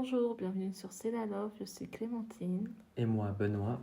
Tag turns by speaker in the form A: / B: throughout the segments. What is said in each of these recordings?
A: Bonjour, bienvenue sur C'est la Love, je suis Clémentine.
B: Et moi, Benoît.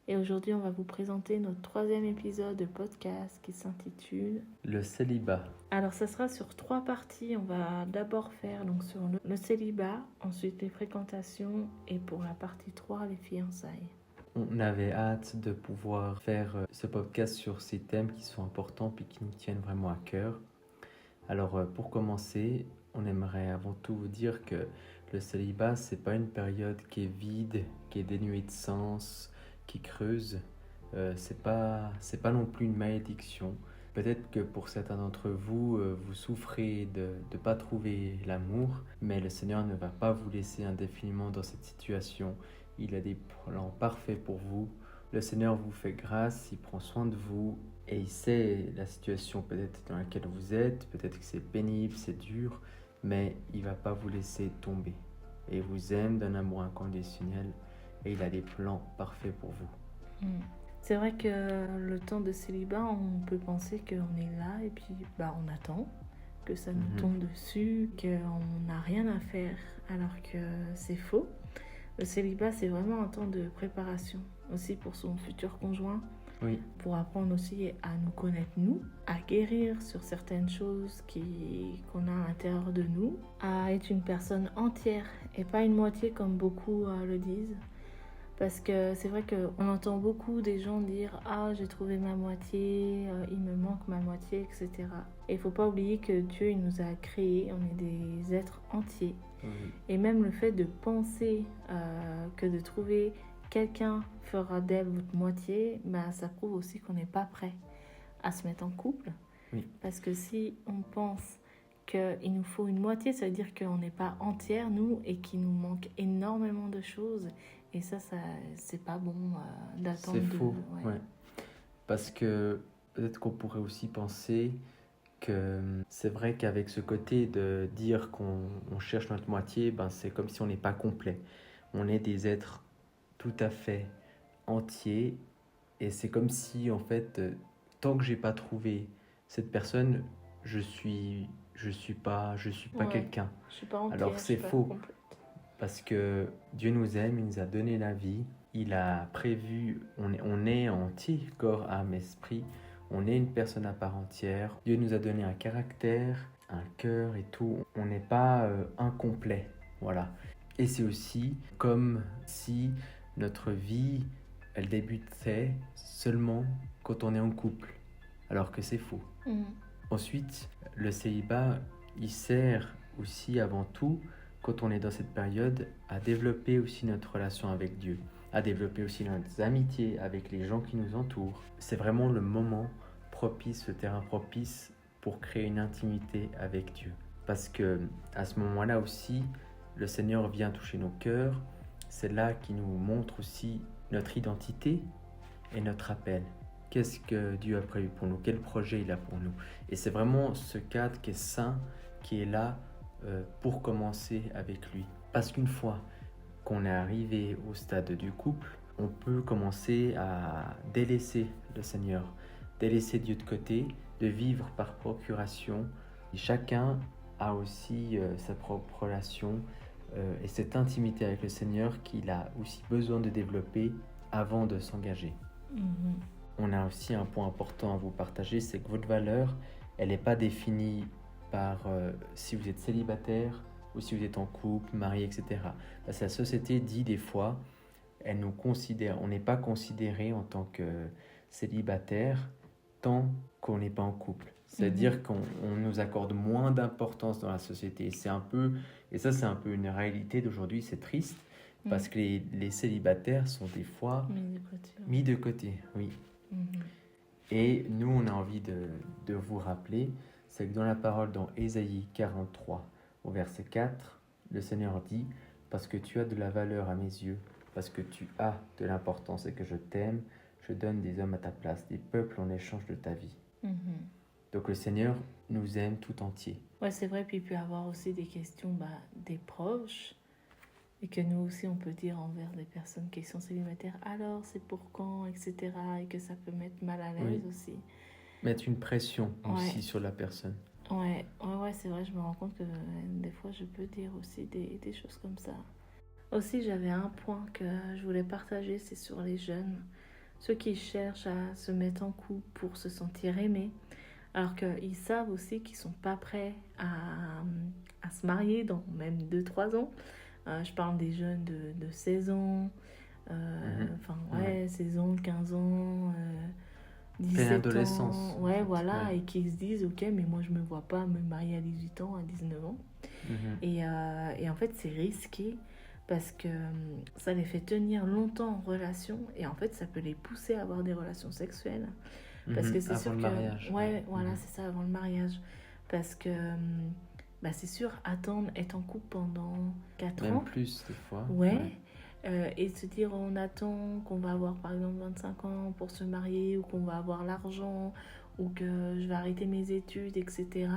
A: Et aujourd'hui, on va vous présenter notre 3e épisode de podcast qui s'intitule
B: Le célibat.
A: Alors, ça sera sur 3 parties. On va d'abord faire donc sur le célibat, ensuite les fréquentations et pour la partie 3, les fiançailles.
B: On avait hâte de pouvoir faire ce podcast sur ces thèmes qui sont importants puis qui nous tiennent vraiment à cœur. Alors, pour commencer, on aimerait avant tout vous dire que le célibat, c'est pas une période qui est vide, qui est dénuée de sens, qui creuse. C'est pas non plus une malédiction. Peut-être que pour certains d'entre vous, vous souffrez de ne pas trouver l'amour, mais le Seigneur ne va pas vous laisser indéfiniment dans cette situation. Il a des plans parfaits pour vous. Le Seigneur vous fait grâce, il prend soin de vous et il sait la situation peut-être dans laquelle vous êtes, peut-être que c'est pénible, c'est dur, mais il ne va pas vous laisser tomber. Et il vous aime d'un amour inconditionnel et il a des plans parfaits pour vous.
A: C'est vrai que le temps de célibat, on peut penser qu'on est là et puis on attend que ça nous tombe dessus, qu'on n'a rien à faire, alors que c'est faux. Le célibat, c'est vraiment un temps de préparation, aussi pour son futur conjoint,
B: Oui.
A: Pour apprendre aussi à nous connaître nous, à guérir sur certaines choses qu'on a à l'intérieur de nous, à être une personne entière et pas une moitié comme beaucoup le disent. Parce que c'est vrai qu'on entend beaucoup des gens dire « Ah, j'ai trouvé ma moitié, il me manque ma moitié, etc. » Et il ne faut pas oublier que Dieu il nous a créés, on est des êtres entiers.
B: Oui.
A: Et même le fait de penser que de trouver quelqu'un fera d'elle votre moitié, ça prouve aussi qu'on n'est pas prêt à se mettre en couple.
B: Oui.
A: Parce que si on pense qu'il nous faut une moitié, ça veut dire qu'on n'est pas entière, nous, et qu'il nous manque énormément de choses. Et ça c'est pas bon d'attendre.
B: C'est faux, ouais. Parce que peut-être qu'on pourrait aussi penser que c'est vrai qu'avec ce côté de dire qu'on cherche notre moitié, c'est comme si on n'est pas complet. On est des êtres tout à fait entiers et c'est comme si en fait, tant que j'ai pas trouvé cette personne, je suis pas quelqu'un.
A: Je suis pas entière.
B: Alors c'est faux. Parce que Dieu nous aime, il nous a donné la vie, il a prévu, on est entier, corps, âme, esprit, on est une personne à part entière. Dieu nous a donné un caractère, un cœur et tout, on n'est pas incomplet, voilà. Et c'est aussi comme si notre vie, elle débutait seulement quand on est en couple, alors que c'est faux. Ensuite, le célibat, il sert aussi avant tout, quand on est dans cette période, à développer aussi notre relation avec Dieu, à développer aussi nos amitiés avec les gens qui nous entourent. C'est vraiment le moment propice, le terrain propice pour créer une intimité avec Dieu. Parce que à ce moment-là aussi, le Seigneur vient toucher nos cœurs. C'est là qu'il nous montre aussi notre identité et notre appel. Qu'est-ce que Dieu a prévu pour nous? Quel projet il a pour nous? Et c'est vraiment ce cadre qui est sain, qui est là pour commencer avec lui. Parce qu'une fois qu'on est arrivé au stade du couple, on peut commencer à délaisser le Seigneur, délaisser Dieu de côté, de vivre par procuration. Et chacun a aussi sa propre relation et cette intimité avec le Seigneur qu'il a aussi besoin de développer avant de s'engager. On a aussi un point important à vous partager, c'est que votre valeur, elle n'est pas définie par si vous êtes célibataire ou si vous êtes en couple, marié, etc. Parce que la société dit des fois, elle nous considère, on n'est pas considéré en tant que célibataire tant qu'on n'est pas en couple. C'est-à-dire qu'on nous accorde moins d'importance dans la société. C'est un peu une réalité d'aujourd'hui, c'est triste, parce que les célibataires sont des fois mis de côté. Oui. Et nous, on a envie de vous rappeler, c'est que dans la parole, dans Ésaïe 43, au verset 4, le Seigneur dit « Parce que tu as de la valeur à mes yeux, parce que tu as de l'importance et que je t'aime, je donne des hommes à ta place, des peuples en échange de ta vie. » Donc le Seigneur nous aime tout entier.
A: Ouais, c'est vrai, puis il peut y avoir aussi des questions des proches, et que nous aussi on peut dire envers les personnes qui sont célibataires, alors c'est pour quand, etc. Et que ça peut mettre mal à l'aise aussi.
B: Mettre une pression aussi sur la personne.
A: Ouais, c'est vrai, je me rends compte que des fois je peux dire aussi des choses comme ça. Aussi, j'avais un point que je voulais partager, c'est sur les jeunes, ceux qui cherchent à se mettre en couple pour se sentir aimés, alors qu'ils savent aussi qu'ils sont pas prêts à se marier dans même 2 3 ans. Je parle des jeunes de 16 ans,
B: Mhm.
A: enfin
B: Ouais.
A: ouais, 16 ans, 15 ans,
B: Pleine
A: 17
B: adolescence,
A: ans,
B: en
A: ouais,
B: fait.
A: voilà,
B: Ouais.
A: et qui se disent, ok, mais moi je me vois pas me marier à 18 ans, à 19 ans.
B: Mhm.
A: Et en fait, c'est risqué parce que ça les fait tenir longtemps en relation et en fait, ça peut les pousser à avoir des relations sexuelles. Parce que
B: Mhm.
A: c'est
B: Avant
A: sûr
B: le
A: que,
B: mariage, ouais.
A: ouais, voilà,
B: Mhm.
A: c'est ça, avant le mariage. Parce que, bah, c'est sûr, attendre, être en couple pendant 4
B: Même
A: ans,
B: plus, des fois. Ouais.
A: ouais, et se dire on attend qu'on va avoir par exemple 25 ans pour se marier ou qu'on va avoir l'argent ou que je vais arrêter mes études, etc.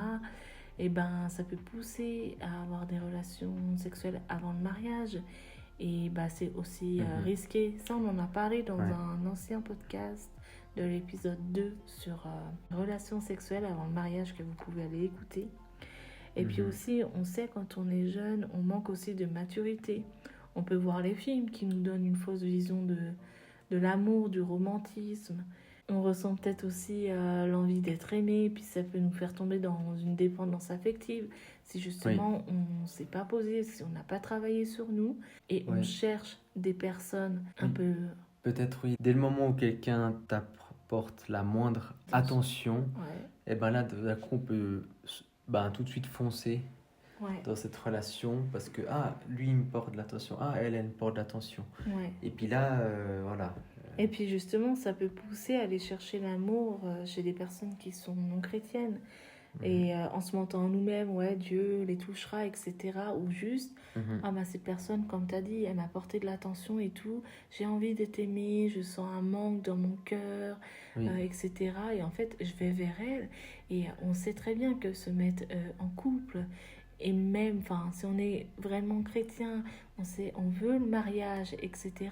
A: Et ben ça peut pousser à avoir des relations sexuelles avant le mariage. Et bah, c'est aussi
B: Mhm.
A: risqué. Ça, on en a parlé dans
B: Ouais.
A: un ancien podcast de l'épisode 2 sur relations sexuelles avant le mariage que vous pouvez aller écouter. Et puis
B: Mhm.
A: aussi, on sait quand on est jeune, on manque aussi de maturité. On peut voir les films qui nous donnent une fausse vision de l'amour, du romantisme. On ressent peut-être aussi l'envie d'être aimé, puis ça peut nous faire tomber dans une dépendance affective si
B: Oui.
A: justement on ne s'est pas posé, si on n'a pas travaillé sur nous et on
B: Ouais.
A: cherche des personnes un
B: Oui.
A: peu...
B: Peut-être oui. Dès le moment où quelqu'un t'apporte la moindre attention,
A: Ouais,
B: et ben là, d'un coup, on peut ben, tout de suite foncer
A: ouais,
B: dans cette relation parce que lui, il me porte de l'attention. Elle me porte de l'attention.
A: ouais.
B: Et puis là, voilà.
A: Et puis justement, ça peut pousser à aller chercher l'amour chez des personnes qui sont non chrétiennes.
B: Mhm.
A: Et en se mentant en nous-mêmes, ouais, Dieu les touchera, etc. Ou juste,
B: Mhm.
A: ah bah cette personne, comme tu as dit, elle m'a apporté de l'attention et tout, j'ai envie d'être aimée, je sens un manque dans mon cœur,
B: Oui.
A: etc. Et en fait, je vais vers elle. Et on sait très bien que se mettre en couple, et même, enfin, si on est vraiment chrétien, on veut le mariage, etc.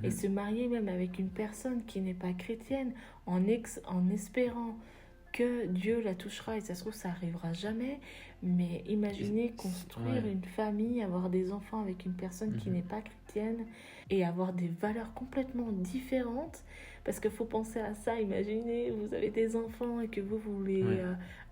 A: Et
B: Mhm.
A: se marier même avec une personne qui n'est pas chrétienne, en espérant que Dieu la touchera et ça se trouve ça arrivera jamais, mais imaginez construire
B: Ouais.
A: une famille, avoir des enfants avec une personne qui
B: Mhm.
A: n'est pas chrétienne et avoir des valeurs complètement différentes, parce qu'il faut penser à ça. Imaginez vous avez des enfants et que vous voulez
B: Ouais.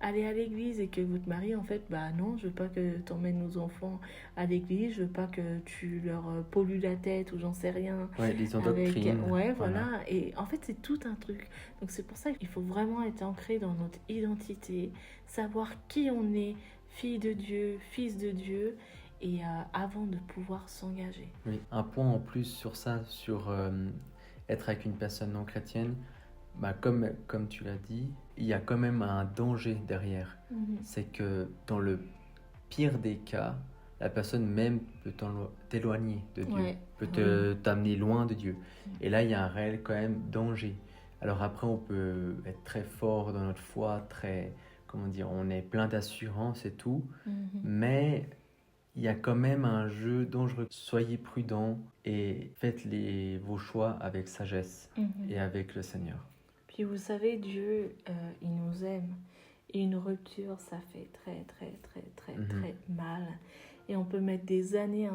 A: aller à l'église et que votre mari en fait bah non, je veux pas que tu emmènes nos enfants à l'église, je veux pas que tu leur pollues la tête ou j'en sais rien
B: Ouais, les
A: avec,
B: endoctrines.
A: ouais,
B: Voilà.
A: voilà. Et en fait c'est tout un truc. Donc c'est pour ça qu'il faut vraiment être ancré dans notre identité, savoir qui on est, fille de Dieu, fils de Dieu, et avant de pouvoir s'engager.
B: Oui. Un point en plus sur ça, sur être avec une personne non chrétienne, bah, comme tu l'as dit, il y a quand même un danger derrière.
A: Mhm.
B: C'est que dans le pire des cas, la personne même peut t'éloigner de Dieu,
A: Ouais,
B: peut
A: oui.
B: t'amener loin de Dieu. Et là, il y a un réel quand même danger. Alors après, on peut être très fort dans notre foi, très, comment dire, on est plein d'assurance et tout,
A: Mhm.
B: mais il y a quand même un jeu dangereux. Soyez prudents et faites vos choix avec sagesse
A: Mhm.
B: et avec le Seigneur.
A: Puis vous savez, Dieu, il nous aime. Et une rupture, ça fait très, très, très, très,
B: Mhm.
A: très mal. Et on peut mettre des années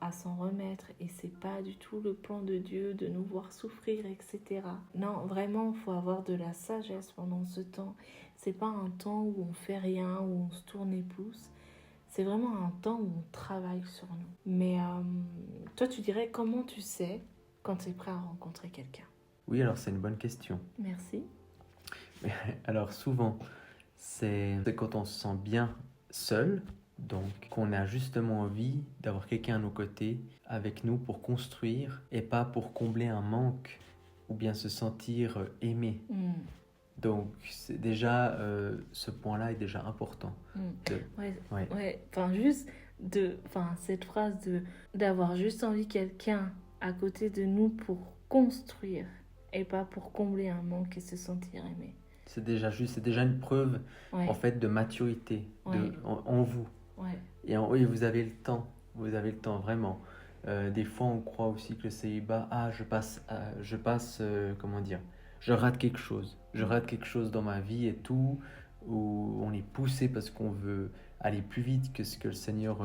A: à s'en remettre. Et c'est pas du tout le plan de Dieu de nous voir souffrir, etc. Non, vraiment, il faut avoir de la sagesse pendant ce temps. C'est pas un temps où on fait rien, où on se tourne les pouces. C'est vraiment un temps où on travaille sur nous. Mais toi, tu dirais comment tu sais quand tu es prêt à rencontrer quelqu'un?
B: Oui, alors c'est une bonne question.
A: Merci.
B: Alors souvent, c'est quand on se sent bien seul, donc qu'on a justement envie d'avoir quelqu'un à nos côtés, avec nous pour construire et pas pour combler un manque ou bien se sentir aimé.
A: Mm.
B: Donc c'est déjà, ce point-là est déjà important.
A: Mm. Ouais,
B: Ouais.
A: ouais. Enfin, juste cette phrase d'avoir juste envie quelqu'un à côté de nous pour construire et pas pour combler un manque et se sentir aimé.
B: C'est déjà une preuve
A: Ouais,
B: en fait de maturité
A: ouais,
B: en vous.
A: ouais.
B: Et vous avez le temps, vraiment. Des fois, on croit aussi que le célibat, comment dire, je rate quelque chose dans ma vie et tout. où on est poussé parce qu'on veut aller plus vite que ce que le Seigneur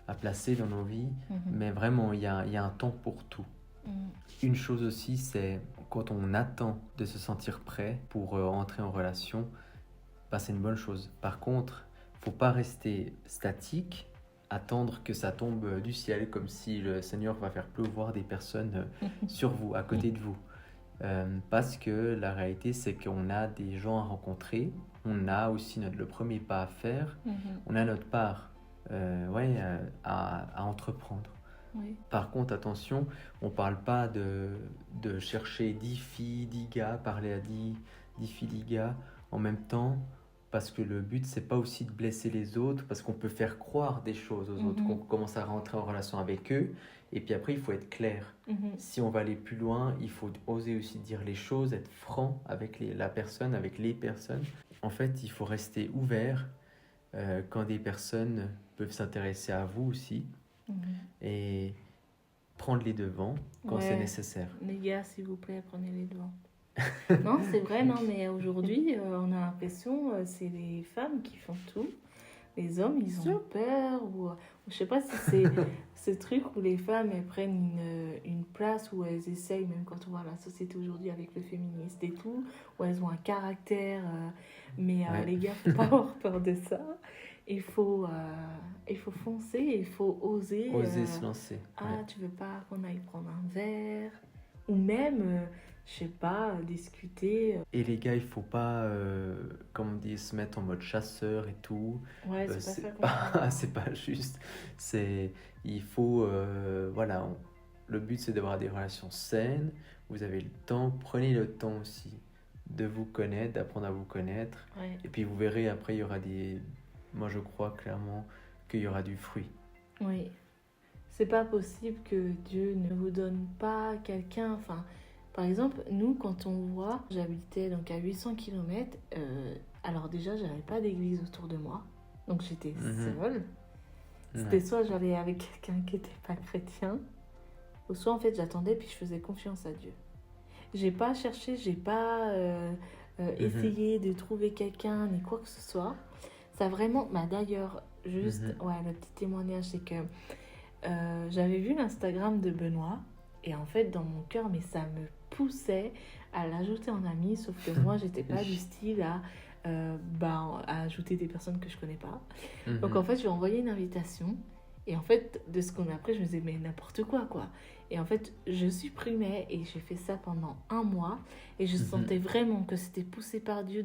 B: a placé dans nos vies. Mais vraiment, il y a un temps pour tout. Une chose aussi, c'est quand on attend de se sentir prêt pour entrer en relation, bah, c'est une bonne chose. Par contre, faut pas rester statique, attendre que ça tombe du ciel, comme si le Seigneur va faire pleuvoir des personnes sur vous, à côté de vous. Parce que la réalité, c'est qu'on a des gens à rencontrer, on a aussi le premier pas à faire, on a notre part à entreprendre.
A: Oui.
B: Par contre, attention, on ne parle pas de chercher 10 filles, 10 gars, parler à 10 filles, 10 gars en même temps, parce que le but, c'est pas aussi de blesser les autres, parce qu'on peut faire croire des choses aux autres, qu'on commence à rentrer en relation avec eux, et puis après, il faut être clair. Si on va aller plus loin, il faut oser aussi dire les choses, être franc avec la personne, avec les personnes. En fait, il faut rester ouvert quand des personnes peuvent s'intéresser à vous aussi, et prendre les devants quand c'est nécessaire.
A: Les gars, s'il vous plaît, prenez les devants. Non, c'est vrai, non, mais aujourd'hui, on a l'impression c'est les femmes qui font tout. Les hommes, ils ont peur, ou je sais pas si c'est ce truc où les femmes, elles prennent une place, où elles essayent, même quand on voit la société aujourd'hui avec le féministe et tout, où elles ont un caractère, mais les gars, faut pas avoir peur de ça. Il faut foncer, il faut oser.
B: Oser se lancer.
A: Tu veux pas qu'on aille prendre un verre? Ou même, je sais pas, discuter.
B: Et les gars, il faut pas, comme on dit, se mettre en mode chasseur et tout.
A: Ouais, c'est pas ça.
B: C'est pas juste. Il faut, voilà, le but c'est d'avoir des relations saines. Vous avez le temps, prenez le temps aussi de vous connaître, d'apprendre à vous connaître.
A: Ouais.
B: Et puis vous verrez, après, il y aura moi je crois clairement qu'il y aura du fruit.
A: Oui. C'est pas possible que Dieu ne vous donne pas quelqu'un. Enfin, par exemple, nous, quand on voit, j'habitais donc à 800 km. Alors déjà, j'avais pas d'église autour de moi. Donc j'étais seule. C'était soit j'allais avec quelqu'un qui n'était pas chrétien, ou soit en fait j'attendais puis je faisais confiance à Dieu. J'ai pas cherché, j'ai pas essayé de trouver quelqu'un ni quoi que ce soit. Ça vraiment, d'ailleurs, juste, le petit témoignage, c'est que j'avais vu l'Instagram de Benoît, et en fait, dans mon cœur, mais ça me poussait à l'ajouter en ami, sauf que moi, j'étais pas du style à ajouter des personnes que je connais pas. Donc en fait, je lui ai envoyé une invitation, et en fait, de ce qu'on a appris, je me disais, mais n'importe quoi. Et en fait, je supprimais, et j'ai fait ça pendant 1 mois, et je sentais vraiment que c'était poussé par Dieu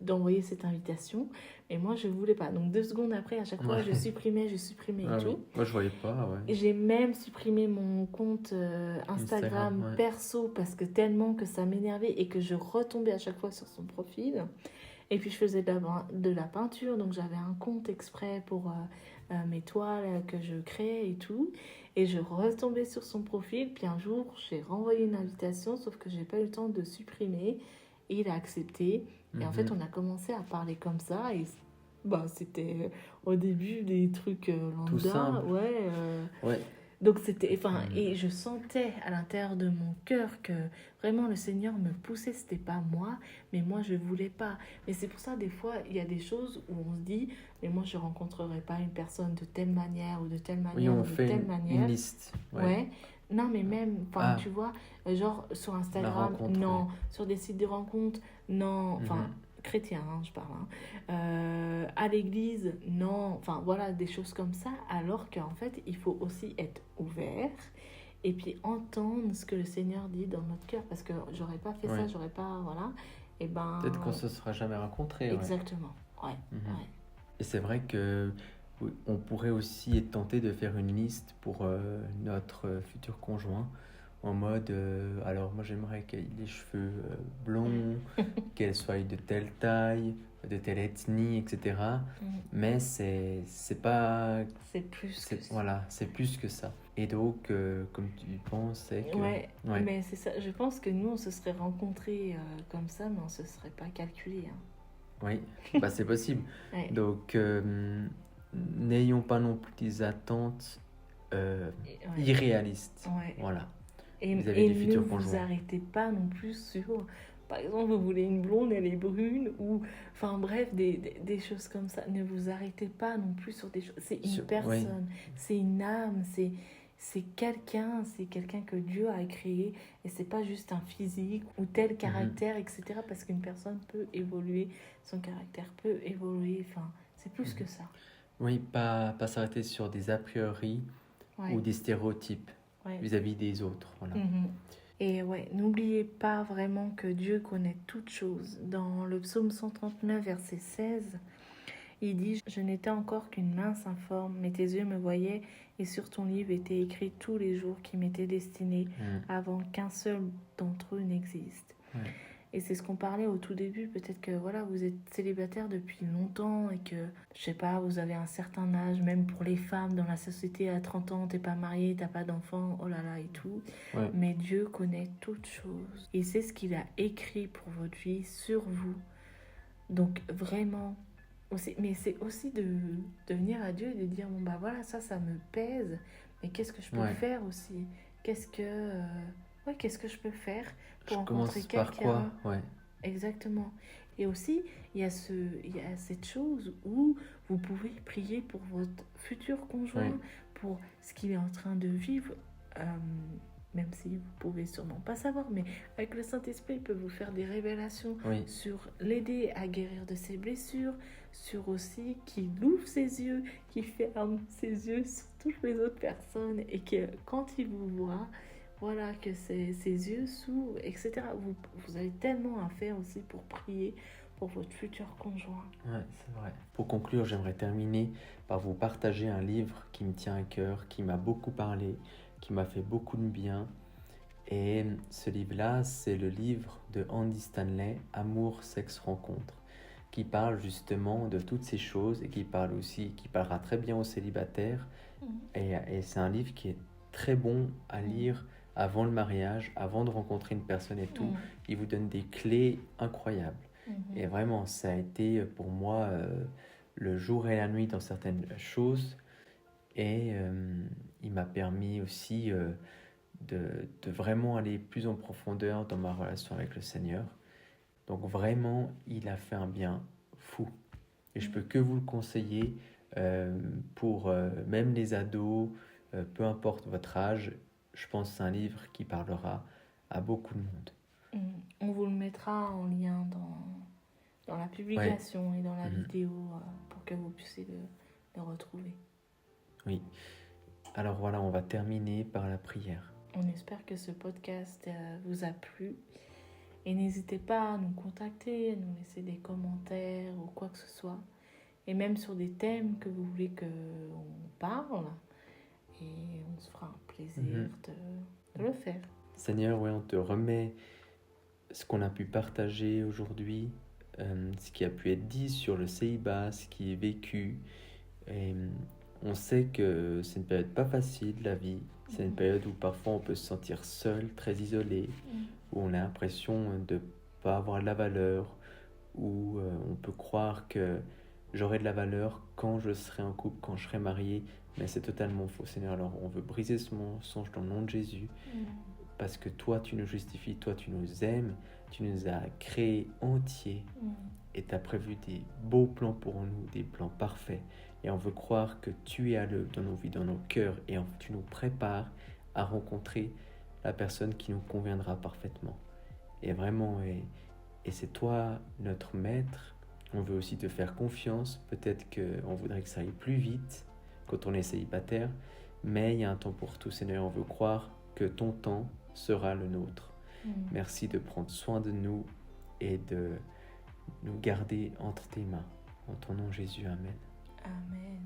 A: d'envoyer cette invitation, et moi je voulais pas. Donc 2 secondes après, à chaque fois je supprimais et tout.
B: Oui. Moi je voyais pas.
A: Et j'ai même supprimé mon compte Instagram perso, parce que tellement que ça m'énervait et que je retombais à chaque fois sur son profil. Et puis je faisais de la peinture, donc j'avais un compte exprès pour mes toiles que je créais et tout. Et je retombais sur son profil, puis un jour j'ai renvoyé une invitation, sauf que j'ai pas eu le temps de supprimer. Et il a accepté. Et en fait, on a commencé à parler comme ça. Et c'était au début des trucs lambda.
B: Tout simple.
A: Ouais. Donc c'était, et je sentais à l'intérieur de mon cœur que vraiment le Seigneur me poussait. C'était pas moi, mais moi je voulais pas. Mais c'est pour ça, des fois, il y a des choses où on se dit, mais moi je rencontrerai pas une personne de telle manière ou de telle manière ou de telle manière.
B: Une liste.
A: Ouais. Non, mais même, tu vois, genre sur Instagram, non. Sur des sites de rencontres, non. Chrétien, je parle. À l'église, non. Enfin, voilà, des choses comme ça. Alors qu'en fait, il faut aussi être ouvert et puis entendre ce que le Seigneur dit dans notre cœur. Parce que j'aurais pas fait ça, j'aurais pas... Voilà. Et
B: peut-être qu'on se sera jamais rencontrés.
A: Exactement, ouais.
B: Et c'est vrai que on pourrait aussi être tenté de faire une liste pour notre futur conjoint. En mode, alors moi j'aimerais qu'elle ait les cheveux blonds, qu'elle soit de telle taille, de telle ethnie, etc. Mais c'est pas...
A: C'est plus que ça.
B: Voilà, c'est plus que ça. Et donc, comme tu penses, c'est que...
A: Ouais, mais c'est ça. Je pense que nous, on se serait rencontrés comme ça, mais on se serait pas calculé.
B: Oui, c'est possible. Donc, n'ayons pas non plus des attentes irréalistes. Voilà.
A: Et ne vous arrêtez pas non plus sur par exemple, vous voulez une blonde, elle est brune, ou, enfin bref, des choses comme ça. Ne vous arrêtez pas non plus sur des choses. C'est une
B: Oui,
A: personne, c'est une âme, c'est quelqu'un que Dieu a créé, et c'est pas juste un physique ou tel caractère, etc. Parce qu'une personne peut évoluer, son caractère peut évoluer, enfin, c'est plus que ça.
B: oui, pas s'arrêter sur des a priori
A: Ouais,
B: ou des stéréotypes
A: ouais.
B: vis-à-vis des autres. Voilà.
A: Et ouais, n'oubliez pas vraiment que Dieu connaît toutes choses. Dans le psaume 139, verset 16, il dit « Je n'étais encore qu'une mince informe, mais tes yeux me voyaient, et sur ton livre étaient écrits tous les jours qui m'étaient destinés, avant qu'un seul d'entre eux n'existe. » Et c'est ce qu'on parlait au tout début. Peut-être que voilà, vous êtes célibataire depuis longtemps et que, je sais pas, vous avez un certain âge, même pour les femmes dans la société, à 30 ans, t'es pas marié, t'as pas d'enfant, oh là là et tout.
B: Ouais.
A: Mais Dieu connaît toutes choses. Il sait ce qu'il a écrit pour votre vie, sur vous. Donc vraiment, mais c'est aussi de venir à Dieu et de dire, bon bah voilà, ça me pèse, mais qu'est-ce que je peux faire aussi? Qu'est-ce que je peux faire pour rencontrer quelqu'un?
B: Par quoi? Ouais.
A: Exactement. Et aussi, il y a cette chose où vous pouvez prier pour votre futur conjoint, pour ce qu'il est en train de vivre, même si vous pouvez sûrement pas savoir, mais avec le Saint-Esprit, il peut vous faire des révélations sur l'aider à guérir de ses blessures, sur aussi qu'il ouvre ses yeux, qu'il ferme ses yeux sur toutes les autres personnes, et que quand il vous voit, voilà, que ses yeux s'ouvrent, etc. Vous avez tellement à faire aussi pour prier pour votre futur conjoint.
B: Ouais, c'est vrai. Pour conclure, j'aimerais terminer par vous partager un livre qui me tient à cœur, qui m'a beaucoup parlé, qui m'a fait beaucoup de bien. Et ce livre-là, c'est le livre de Andy Stanley, Amour, sexe, rencontre, qui parle justement de toutes ces choses et qui parlera très bien aux célibataires. Et c'est un livre qui est très bon à lire avant le mariage, avant de rencontrer une personne et tout. Il vous donne des clés incroyables. Et vraiment, ça a été pour moi le jour et la nuit dans certaines choses. Et il m'a permis aussi de vraiment aller plus en profondeur dans ma relation avec le Seigneur. Donc vraiment, il a fait un bien fou. Et je peux que vous le conseiller pour même les ados, peu importe votre âge. Je pense que c'est un livre qui parlera à beaucoup de monde.
A: On vous le mettra en lien dans la publication et dans la vidéo pour que vous puissiez le retrouver.
B: Oui. Alors voilà, on va terminer par la prière.
A: On espère que ce podcast vous a plu. Et n'hésitez pas à nous contacter, à nous laisser des commentaires ou quoi que ce soit. Et même sur des thèmes que vous voulez qu'on parle. Et on se fera un plaisir de le faire.
B: Seigneur, on te remet ce qu'on a pu partager aujourd'hui, ce qui a pu être dit sur le célibat, ce qui est vécu. Et on sait que c'est une période pas facile, la vie. C'est une période où parfois on peut se sentir seul, très isolé, où on a l'impression de ne pas avoir de la valeur, où on peut croire que j'aurai de la valeur quand je serai en couple, quand je serai marié, mais c'est totalement faux, Seigneur. Alors on veut briser ce mensonge dans le nom de Jésus, parce que toi tu nous justifies, toi tu nous aimes, tu nous as créés entiers, et tu as prévu des beaux plans pour nous, des plans parfaits. Et on veut croire que tu es à l'œuvre dans nos vies, dans nos cœurs, et tu nous prépares à rencontrer la personne qui nous conviendra parfaitement. Et vraiment, et c'est toi notre maître. On veut aussi te faire confiance. Peut-être qu'on voudrait que ça aille plus vite quand on est célibataire, mais il y a un temps pour tout, Seigneur. On veut croire que ton temps sera le nôtre. Merci de prendre soin de nous et de nous garder entre tes mains. En ton nom, Jésus, Amen.
A: Amen.